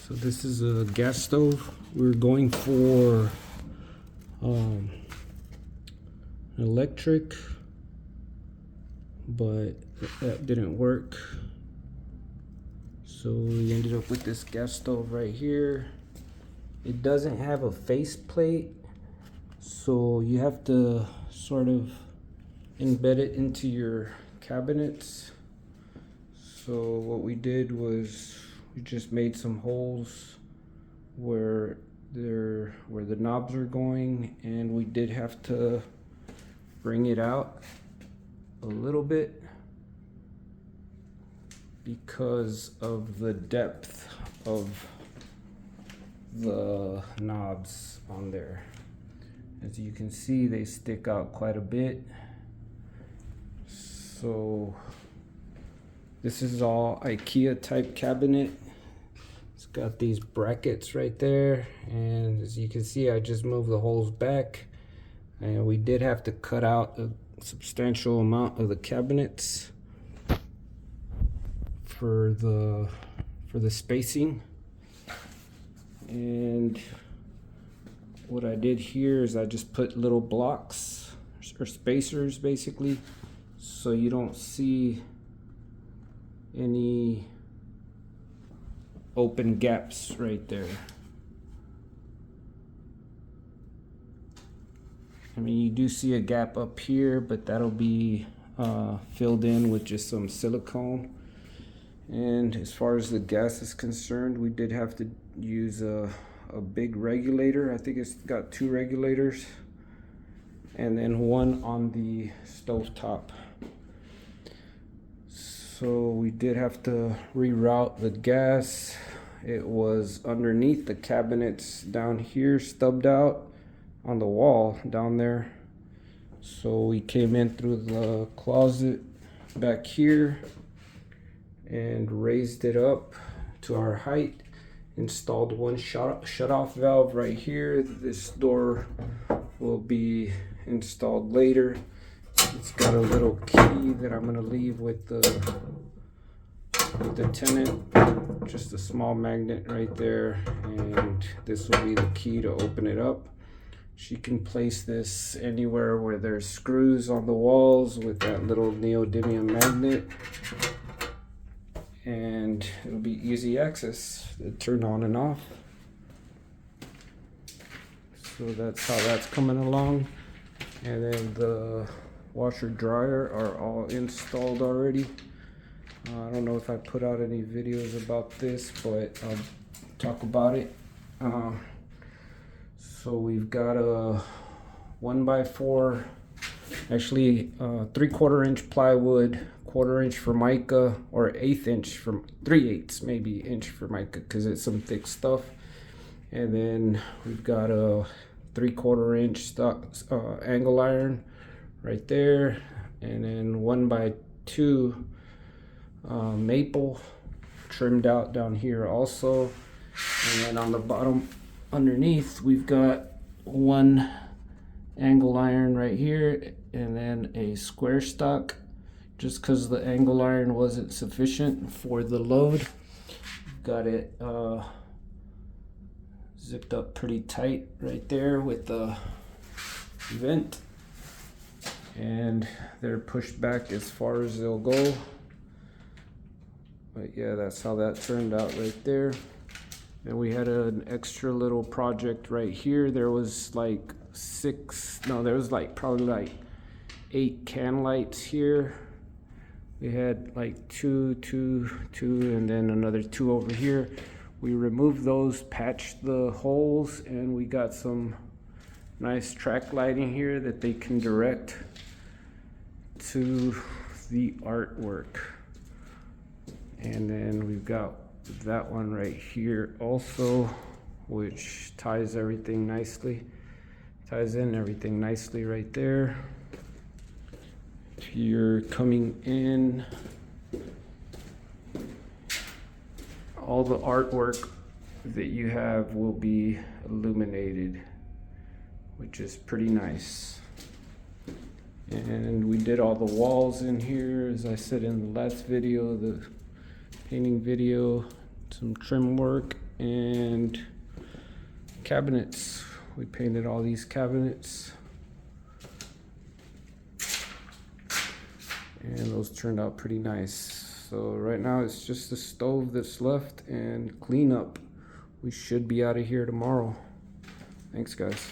So this is a gas stove. We're going for electric, but that didn't work. So we ended up with this gas stove right here. It doesn't have a faceplate, so you have to sort of embed it into your cabinets. So what we did was we just made some holes where the knobs are going, and we did have to bring it out a little bit because of the depth of the knobs on there. As you can see, they stick out quite a bit. So this is all IKEA type cabinet. It's got these brackets right there, and as you can see, I just moved the holes back, and we did have to cut out a substantial amount of the cabinets for the spacing. And what I did here is I just put little blocks or spacers basically, so you don't see any open gaps right there. I mean, you do see a gap up here, but that'll be filled in with just some silicone. And as far as the gas is concerned, we did have to use a big regulator. I think it's got 2 regulators, and then one on the stove top. So we did have to reroute the gas. It was underneath the cabinets down here, stubbed out on the wall down there. So we came in through the closet back here and raised it up to our height, installed one shut-off valve right here. This door will be installed later. It's got a little key that I'm gonna leave with the tenant, just a small magnet right there, and this will be the key to open it up. She can place this anywhere where there's screws on the walls with that little neodymium magnet, and it'll be easy access to turn on and off. So that's how that's coming along. And then the washer dryer are all installed already. I don't know if I put out any videos about this, but I'll talk about it. So we've got a 1x4, actually 3/4 inch plywood, 1/4 inch Formica, or 1/8 inch from 3/8 maybe inch Formica, because it's some thick stuff. And then we've got a 3/4 inch stock angle iron right there, and then 1x2 maple trimmed out down here also. And then on the bottom underneath, we've got one angle iron right here, and then a square stock, just because the angle iron wasn't sufficient for the load. Got it zipped up pretty tight right there with the vent, and they're pushed back as far as they'll go. But yeah, that's how that turned out right there. And we had an extra little project right here. There was like probably 8 can lights here. We had like two, and then another 2 over here. We removed those, patched the holes, and we got some nice track lighting here that they can direct to the artwork. And then we've got that one right here also, which ties in everything nicely right there. If you're coming in, all the artwork that you have will be illuminated, which is pretty nice. And we did all the walls in here, as I said in the last video, the painting video, some trim work, And cabinets. We painted all these cabinets. And those turned out pretty nice. So right now it's just the stove that's left and cleanup. We should be out of here tomorrow. Thanks, guys.